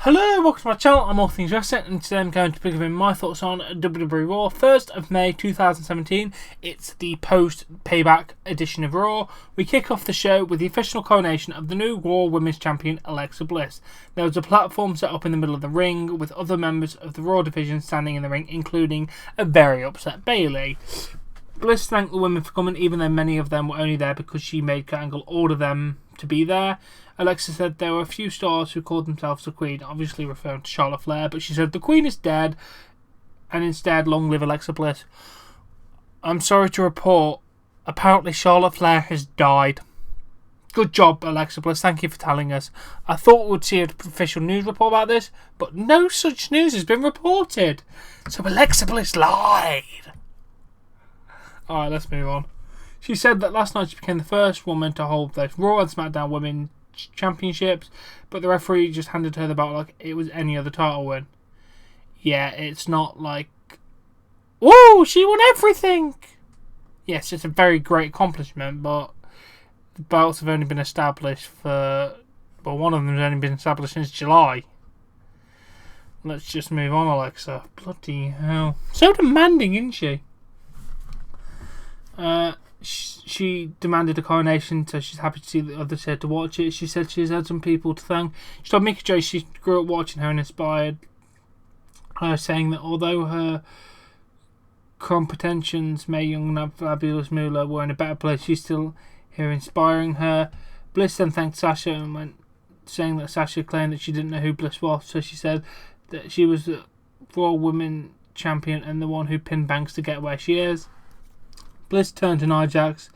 Hello, welcome to my channel. I'm All Things Wrestling, and today I'm going to be giving my thoughts on WWE Raw, 1st of May 2017. It's the post-payback edition of Raw. We kick off the show with the official coronation of the new Raw Women's Champion, Alexa Bliss. There was a platform set up in the middle of the ring with other members of the Raw division standing in the ring, including a very upset Bayley. Bliss thanked the women for coming, even though many of them were only there because she made Kurt Angle order them to be there. Alexa said there were a few stars who called themselves the Queen, obviously referring to Charlotte Flair, but she said the Queen is dead, and instead, long live Alexa Bliss. I'm sorry to report, apparently Charlotte Flair has died. Good job, Alexa Bliss, thank you for telling us. I thought we'd see an official news report about this, but no such news has been reported. So Alexa Bliss lied. Alright, let's move on. She said that last night she became the first woman to hold both Raw and SmackDown Women's Championships, but the referee just handed her the belt like it was any other title win. Yeah, it's not like, whoa, she won everything! Yes, it's a very great accomplishment, but the belts have only been established for, well, one of them has only been established since July. Let's just move on, Alexa. Bloody hell. So demanding, isn't she? She demanded a coronation, so she's happy to see the others here to watch it. She said she's had some people to thank. She told Mickey J she grew up watching her and inspired her, saying that although her competitions, Mae Young and Fabulous Moolah, were in a better place, she's still here inspiring her. Bliss then thanked Sasha and went saying that Sasha claimed that she didn't know who Bliss was, so she said that she was the Raw Women Champion and the one who pinned Banks to get where she is. Bliss turned to Nia Jax,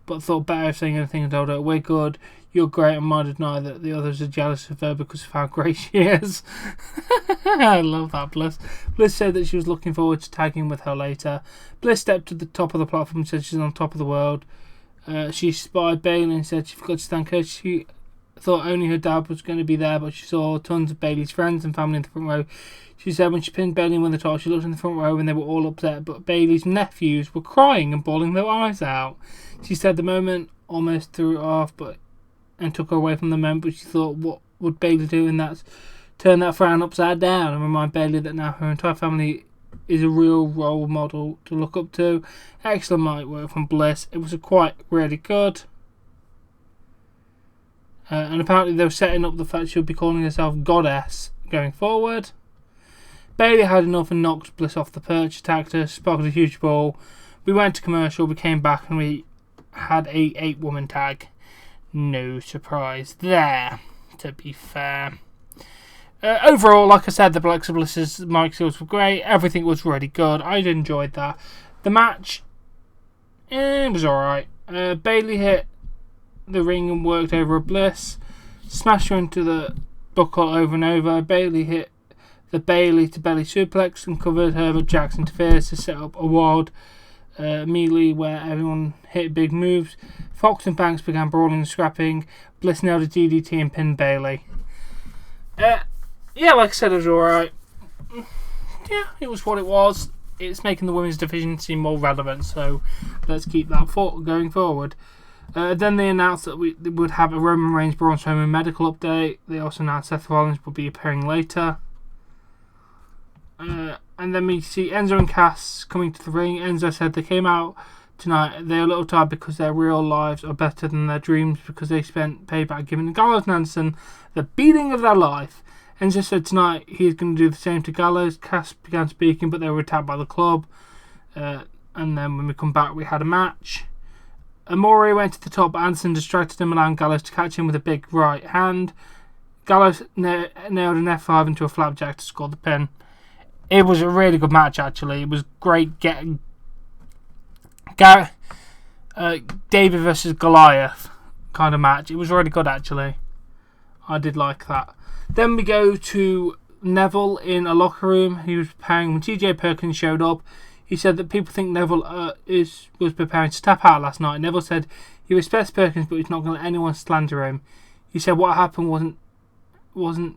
but thought better of saying anything and told her, "We're good, you're great," and might deny that the others are jealous of her because of how great she is. I love that, Bliss. Bliss said that she was looking forward to tagging with her later. Bliss stepped to the top of the platform and said she's on top of the world. She spied Bayley and said she forgot to thank her. She thought only her dad was going to be there, but she saw tons of Bayley's friends and family in the front row. She said when she pinned Bayley and won the title, she looked in the front row and they were all upset, but Bayley's nephews were crying and bawling their eyes out. She said the moment almost threw her off and took her away from the moment, but she thought, what would Bayley do? And that's turn that frown upside down and remind Bayley that now her entire family is a real role model to look up to. Excellent mic work from Bliss. It was quite really good. And apparently they were setting up the fact she'll be calling herself Goddess going forward. Bayley had enough and knocked Bliss off the perch, attacked her, sparked a huge ball. We went to commercial, we came back and we had a 8-woman tag. No surprise there, to be fair. Overall, like I said, the Alexa Bliss's mic skills were great. Everything was really good. I enjoyed that. The match, it was alright. Bayley hit the ring and worked over a Bliss. Smashed her into the buckle over and over. Bayley hit the Bayley to belly suplex and covered her, but Jax interferes to set up a wild melee where everyone hit big moves. Fox and Banks began brawling and scrapping. Bliss nailed a DDT and pinned Bayley. Yeah, like I said, it was alright. Yeah, it was what it was. It's making the women's division seem more relevant, so let's keep that going forward. Then they announced that we would have a Roman Reigns Braun Strowman medical update. They also announced Seth Rollins will be appearing later. And then we see Enzo and Cass coming to the ring. Enzo said they came out tonight. They're a little tired because their real lives are better than their dreams because they spent payback giving Gallows and Anderson the beating of their life. Enzo said tonight he's going to do the same to Gallows. Cass began speaking, but they were attacked by the club. And then when we come back, we had a match. Amore went to the top, but Anderson distracted him, allowing Gallows to catch him with a big right hand. Gallows nailed an F5 into a flapjack to score the pin. It was a really good match, actually. It was great getting David versus Goliath kind of match. It was really good, actually. I did like that. Then we go to Neville in a locker room. He was preparing when TJ Perkins showed up. He said that people think Neville was preparing to tap out last night. Neville said he respects Perkins, but he's not going to let anyone slander him. He said what happened wasn't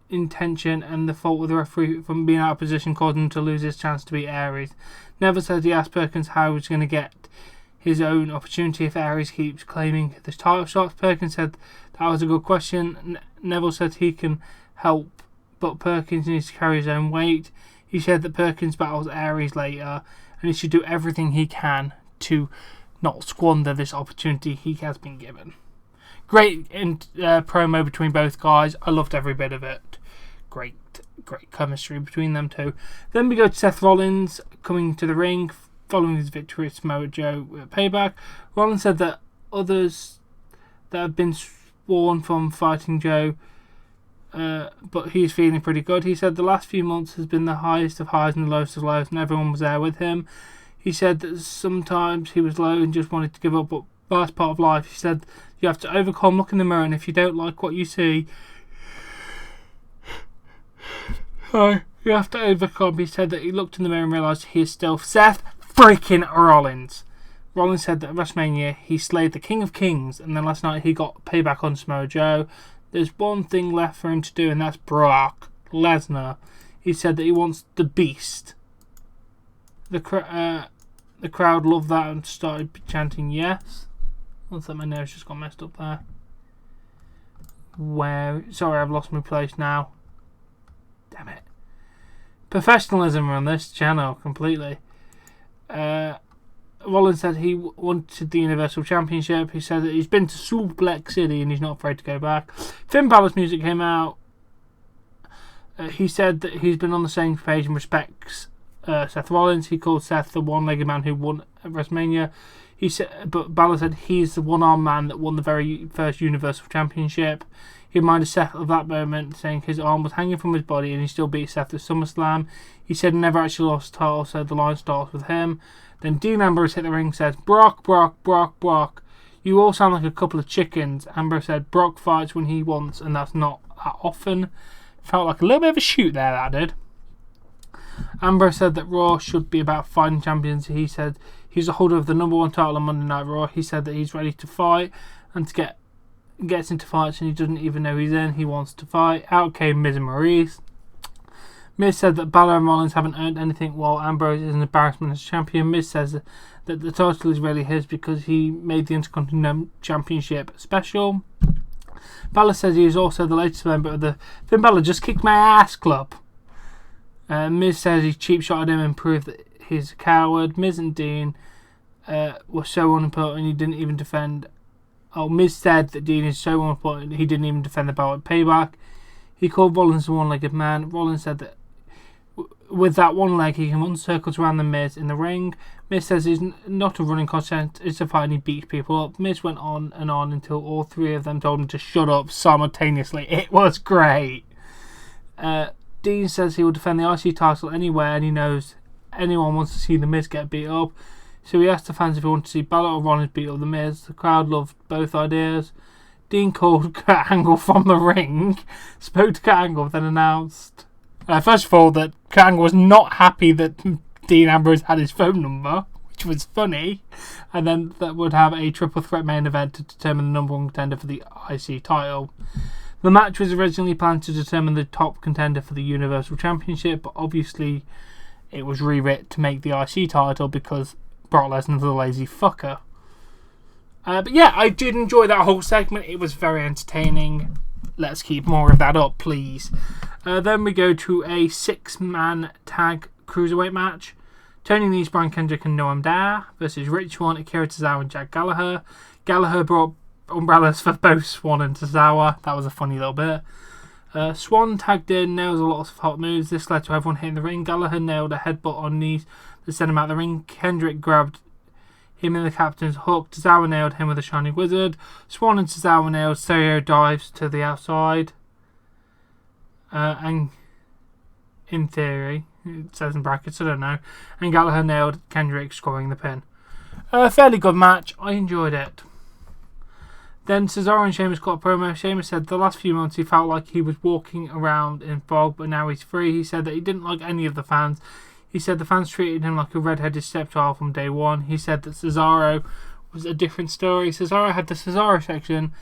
intention and the fault of the referee from being out of position caused him to lose his chance to beat Aries. Neville said he asked Perkins how he was going to get his own opportunity if Aries keeps claiming the title shots. Perkins said that was a good question. Neville said he can help but Perkins needs to carry his own weight. He said that Perkins battles Aries later, and he should do everything he can to not squander this opportunity he has been given. Great promo between both guys. I loved every bit of it. Great chemistry between them two. Then we go to Seth Rollins coming to the ring following his victory at Samoa Joe at Payback. Rollins said that others that have been sworn from fighting Joe, but he's feeling pretty good. He said the last few months has been the highest of highs and the lowest of lows, and everyone was there with him. He said that sometimes he was low and just wanted to give up, but that's part of life. He said you have to overcome, look in the mirror, and if you don't like what you see, you have to overcome. He said that he looked in the mirror and realised he is still Seth freaking Rollins. Rollins said that at WrestleMania he slayed the King of Kings, and then last night he got payback on Samoa Joe. There's one thing left for him to do, and that's Brock Lesnar. He said that he wants the Beast. The crowd loved that and started chanting yes. One second, my nose just got messed up there. Sorry, I've lost my place now. Damn it. Professionalism on this channel completely. Rollins said he wanted the Universal Championship. He said that he's been to Suplex City and he's not afraid to go back. Finn Balor's music came out. He said that he's been on the same page and respects Seth Rollins. He called Seth the one-legged man who won at WrestleMania. He said, but Balor said he's the one-armed man that won the very first Universal Championship. He reminded Seth of that moment, saying his arm was hanging from his body and he still beat Seth at SummerSlam. He said he never actually lost the title, so the line starts with him. Then Dean Ambrose hit the ring and says, Brock, Brock, Brock, Brock. You all sound like a couple of chickens. Ambrose said Brock fights when he wants, and that's not that often. Felt like a little bit of a shoot there, that did. Ambrose said that Raw should be about fighting champions. He said he's the holder of the number one title on Monday Night Raw. He said that he's ready to fight and to gets into fights and he doesn't even know he's in. He wants to fight. Out came Miz and Maurice. Miz said that Balor and Rollins haven't earned anything while Ambrose is an embarrassment as champion. Miz says that the title is really his because he made the Intercontinental Championship special. Balor says he is also the latest member of the Finn Balor Just Kicked My Ass Club. Miz says he cheap shotted him and proved that he's a coward. Miz and Dean were so unimportant he didn't even defend. Miz said that Dean is so unimportant he didn't even defend the belt at Payback. He called Rollins a one-legged man. Rollins said that with that one leg he can run circles around the Miz in the ring. Miz says he's not a running contest, it's a fight and he beats people up. Miz went on and on until all three of them told him to shut up simultaneously. It was great. Dean says he will defend the IC title anywhere and he knows anyone wants to see the Miz get beat up. So he asked the fans if he wanted to see Balor or Rollins beat up the Miz. The crowd loved both ideas. Dean called Kurt Angle from the ring, spoke to Kurt Angle, then announced first of all that Kurt Angle was not happy that Dean Ambrose had his phone number, which was funny, and then that would have a triple threat main event to determine the number one contender for the IC title. The match was originally planned to determine the top contender for the Universal Championship, but obviously it was rewritten to make the IC title because Brock Lesnar's a lazy fucker. But yeah, I did enjoy that whole segment. It was very entertaining. Let's keep more of that up, please. Then we go to a 6-man tag cruiserweight match. Tony Nese, Brian Kendrick and Noam Dar versus Rich Swann, Akira Tozawa and Jack Gallagher. Gallagher brought umbrellas for both Swann and Tozawa. That was a funny little bit. Swann tagged in, nails a lot of hot moves. This led to everyone hitting the ring. Gallagher nailed a headbutt on Nese to send him out of the ring. Kendrick grabbed him in the captain's hook. Tozawa nailed him with a Shining Wizard. Swann and Tozawa nailed stereo dives to the outside. And in theory, it says in brackets, I don't know. And Gallagher nailed Kendrick, scoring the pin. A fairly good match. I enjoyed it. Then Cesaro and Sheamus got a promo. Sheamus said the last few months he felt like he was walking around in fog, but now he's free. He said that he didn't like any of the fans. He said the fans treated him like a red-headed stepchild from day one. He said that Cesaro was a different story. Cesaro had the Cesaro section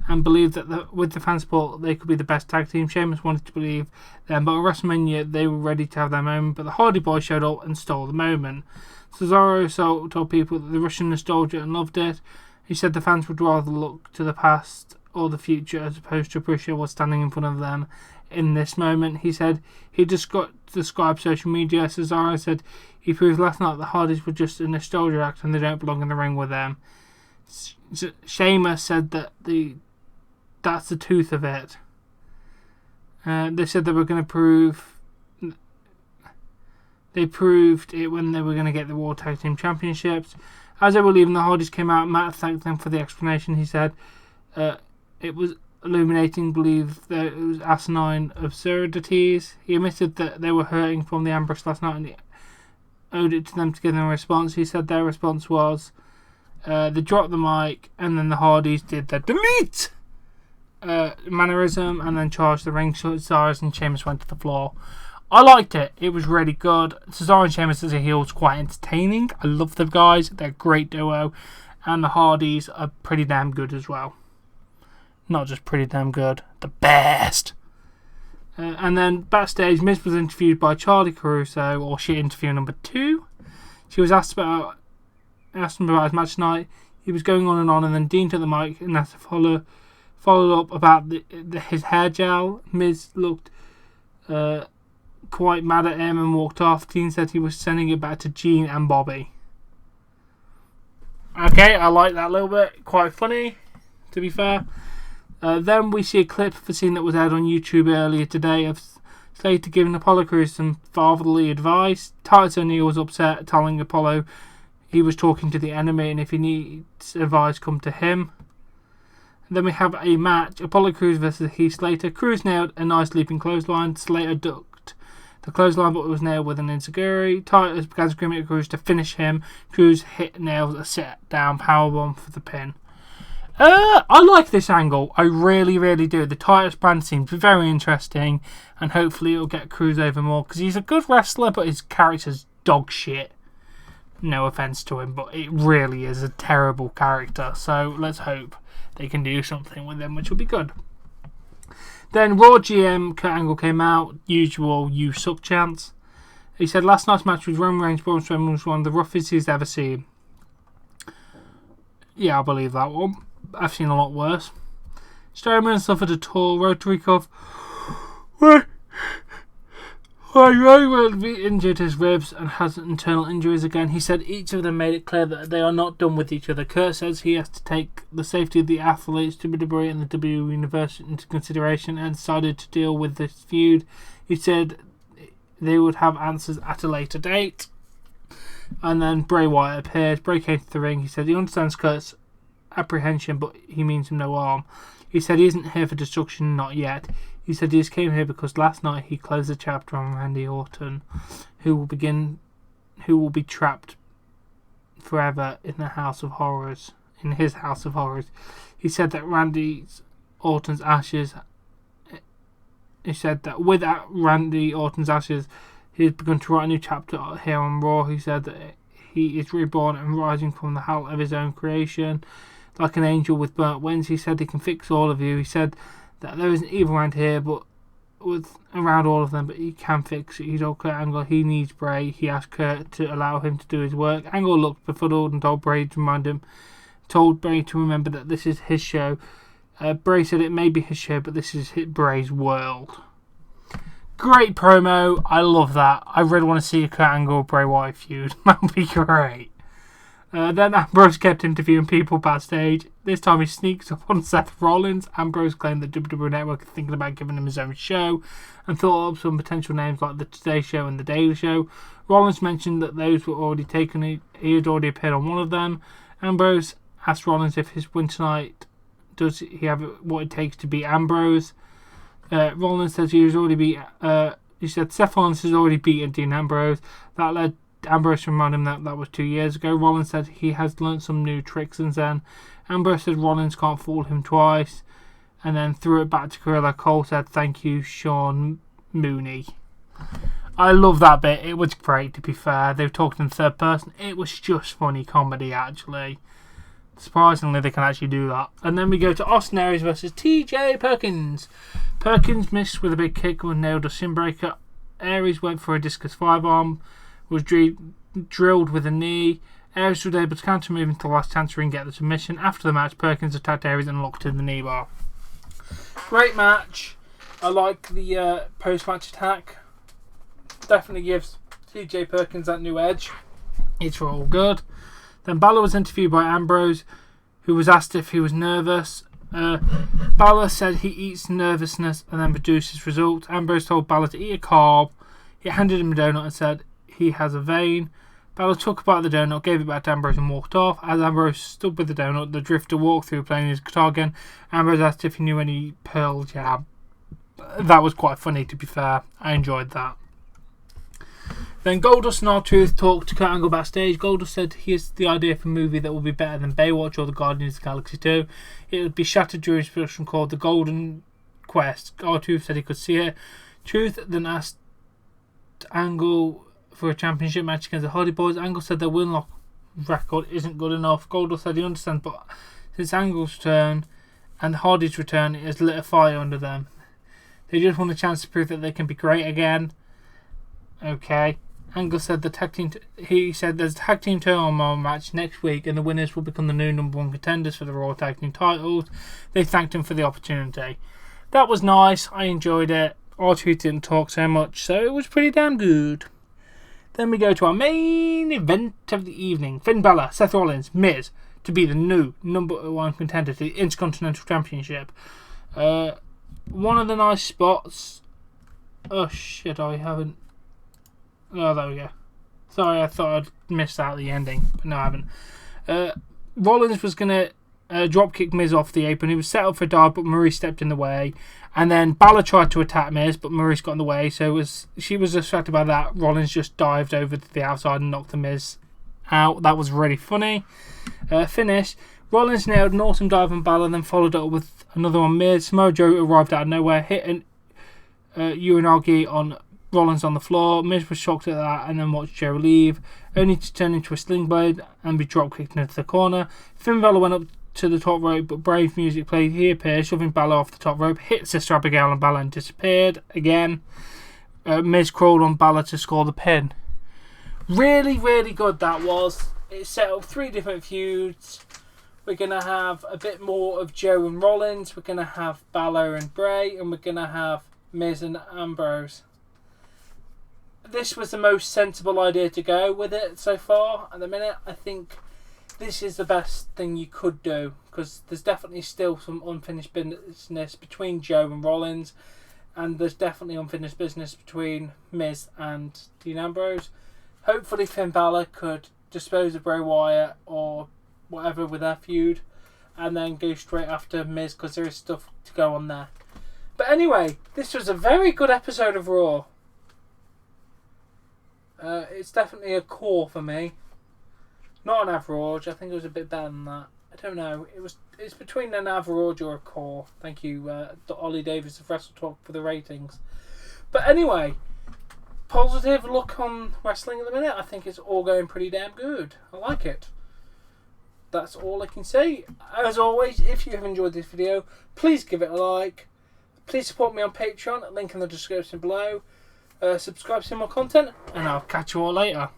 and believed that with the fan support they could be the best tag team. Sheamus wanted to believe them, but at WrestleMania they were ready to have their moment, but the Hardy Boys showed up and stole the moment. Cesaro told people that the Russian nostalgia and loved it. He said the fans would rather look to the past or the future as opposed to appreciate what's standing in front of them in this moment. He said he just got to describe social media. Cesaro said he proved last night the Hardys were just a nostalgia act and they don't belong in the ring with them. Sheamus said that that's the truth of it. They said they were going to prove. They proved it when they were going to get the Raw Tag Team Championships. As they were leaving, the Hardys came out. Matt thanked them for the explanation. He said it was illuminating, believe that it was asinine absurdities. He admitted that they were hurting from the ambush last night and he owed it to them to give them a response. He said their response was they dropped the mic and then the Hardys did their delete mannerism and then charged the ring. Cesaro and Sheamus went to the floor. I liked it. It was really good. Cesaro and Sheamus as a heel is quite entertaining. I love the guys. They're a great duo. And the Hardys are pretty damn good as well. Not just pretty damn good. The best. And then backstage, Miz was interviewed by Charlie Caruso, or she interview number 2. She was asked him about his match tonight. He was going on, and then Dean took the mic and asked to follow up about his hair gel. Miz looked quite mad at him and walked off. Dean said he was sending it back to Gene and Bobby. Okay, I like that a little bit. Quite funny, to be fair. Then we see a clip of a scene that was aired on YouTube earlier today of Slater giving Apollo Crews some fatherly advice. Titus O'Neil was upset, telling Apollo he was talking to the enemy and if he needs advice, come to him. And then we have a match, Apollo Crews versus Heath Slater. Crews nailed a nice leaping clothesline. Slater ducked the clothesline, but it was nailed with an enziguri. Titus began screaming at Crews to finish him. Crews nails a sit-down powerbomb for the pin. I like this angle. I really, really do. The Titus brand seems very interesting, and hopefully it'll get Crews over more, because he's a good wrestler, but his character's dog shit. No offense to him, but it really is a terrible character. So let's hope they can do something with him, which will be good. Then Raw GM Kurt Angle came out, usual "you suck" chants. He said last night's match with Roman Reigns Braun Strowman was one of the roughest he's ever seen. Yeah, I believe that one. I've seen a lot worse. Strowman suffered a tall rotary cuff. Roman injured his ribs and has internal injuries again. He said each of them made it clear that they are not done with each other. Kurt says he has to take the safety of the athletes, WWE and the WWE Universe into consideration and decided to deal with this feud. He said they would have answers at a later date. And then Bray Wyatt appeared. Bray came to the ring. He said he understands Kurt's apprehension, but he means him no harm. He said he isn't here for destruction, not yet. He said he just came here because last night he closed a chapter on Randy Orton, who will be trapped forever in the House of Horrors. In his House of Horrors. He said that Orton's ashes. He said that with Randy Orton's ashes, he has begun to write a new chapter here on Raw. He said that he is reborn and rising from the hell of his own creation, like an angel with burnt wings. He said he can fix all of you. He said that there isn't evil around here, but around all of them, but he can fix it. He told Kurt Angle he needs Bray. He asked Kurt to allow him to do his work. Angle looked befuddled and told Bray to remember that this is his show. Bray said it may be his show, but this is Bray's world. Great promo. I love that. I really want to see a Kurt Angle Bray Wyatt feud. That would be great. Then Ambrose kept interviewing people backstage. This time he sneaks up on Seth Rollins. Ambrose claimed that WWE Network are thinking about giving him his own show and thought of some potential names like The Today Show and The Daily Show. Rollins mentioned that those were already taken. He had already appeared on one of them. Ambrose asked Rollins if his win tonight, does he have what it takes to beat Ambrose. Rollins says he said Seth Rollins has already beaten Dean Ambrose. That led Ambrose to remind him that was 2 years ago. Rollins said he has learnt some new tricks since then. Ambrose said Rollins can't fool him twice, and then threw it back to Gorilla. Cole said, "Thank you, Sean Mooney." I love that bit. It was great, to be fair. They were talking in third person. It was just funny comedy, actually. Surprisingly, they can actually do that. And then we go to Austin Aries versus TJ Perkins. Perkins missed with a big kick and nailed a Sinbreaker. Aries went for a discus 5-arm, was drilled with a knee. Aries was able to counter move until the last chance to ring get the submission. After the match, Perkins attacked Aries and locked in the knee bar. Great match. I like the post-match attack. Definitely gives TJ Perkins that new edge. It's all good. Then Balor was interviewed by Ambrose, who was asked if he was nervous. Balor said he eats nervousness and then produces results. Ambrose told Balor to eat a carb. He handed him a donut and said he has a vein. Balor took apart the donut, gave it back to Ambrose and walked off. As Ambrose stood with the donut, the Drifter walked through playing his guitar again. Ambrose asked if he knew any Pearl Jam. That was quite funny, to be fair. I enjoyed that. Then Goldust and R-Truth talked to Kurt Angle backstage. Goldust said he has the idea for a movie that will be better than Baywatch or the Guardians of the Galaxy 2. It would be shattered during his production called The Golden Quest. R-Truth said he could see it. Truth then asked Angle for a championship match against the Hardy Boys. Angle said their win-loss record isn't good enough. Goldust said he understands, but since Angle's turn and the Hardys' return, it has lit a fire under them. They just want a chance to prove that they can be great again. Okay. Angle said he said there's a tag team tournament match next week and the winners will become the new number 1 contenders for the Raw tag team titles. They thanked him for the opportunity. That was nice. I enjoyed it. R-Truth didn't talk so much, so it was pretty damn good. Then we go to our main event of the evening. Finn Balor, Seth Rollins, Miz to be the new number 1 contender to the Intercontinental Championship. One of the nice spots. Oh shit, I haven't. Oh, there we go. Sorry, I thought I'd missed out the ending, but no, I haven't. Rollins was going to dropkick Miz off the apron. He was set up for a dive, but Maurice stepped in the way. And then Balor tried to attack Miz, but Maurice got in the way, so she was distracted by that. Rollins just dived over to the outside and knocked the Miz out. That was really funny. Finish. Rollins nailed an awesome dive on Balor, then followed up with another on Miz. Samoa Joe arrived out of nowhere, hit an Uranagi on Rollins on the floor. Miz was shocked at that and then watched Joe leave, only to turn into a sling blade and be drop kicked into the corner. Finn Balor went up to the top rope, but Brave music played. He appeared, shoving Balor off the top rope, hit Sister Abigail on Balor and disappeared again. Miz crawled on Balor to score the pin. Really, really good that was. It set up 3 different feuds. We're going to have a bit more of Joe and Rollins. We're going to have Balor and Bray, and we're going to have Miz and Ambrose. This was the most sensible idea to go with it so far. At the minute, I think this is the best thing you could do, because there's definitely still some unfinished business between Joe and Rollins, and there's definitely unfinished business between Miz and Dean Ambrose. Hopefully Finn Balor could dispose of Bray Wyatt or whatever with their feud, and then go straight after Miz, because there is stuff to go on there. But anyway, this was a very good episode of Raw. It's definitely a core for me. Not an average. I think it was a bit better than that. I don't know. It's between an average or a core. Thank you, Ollie Davis of Wrestle Talk, for the ratings. But anyway, positive look on wrestling at the minute. I think it's all going pretty damn good. I like it. That's all I can say. As always, if you have enjoyed this video, please give it a like. Please support me on Patreon. Link in the description below. Subscribe to see more content, and I'll catch you all later.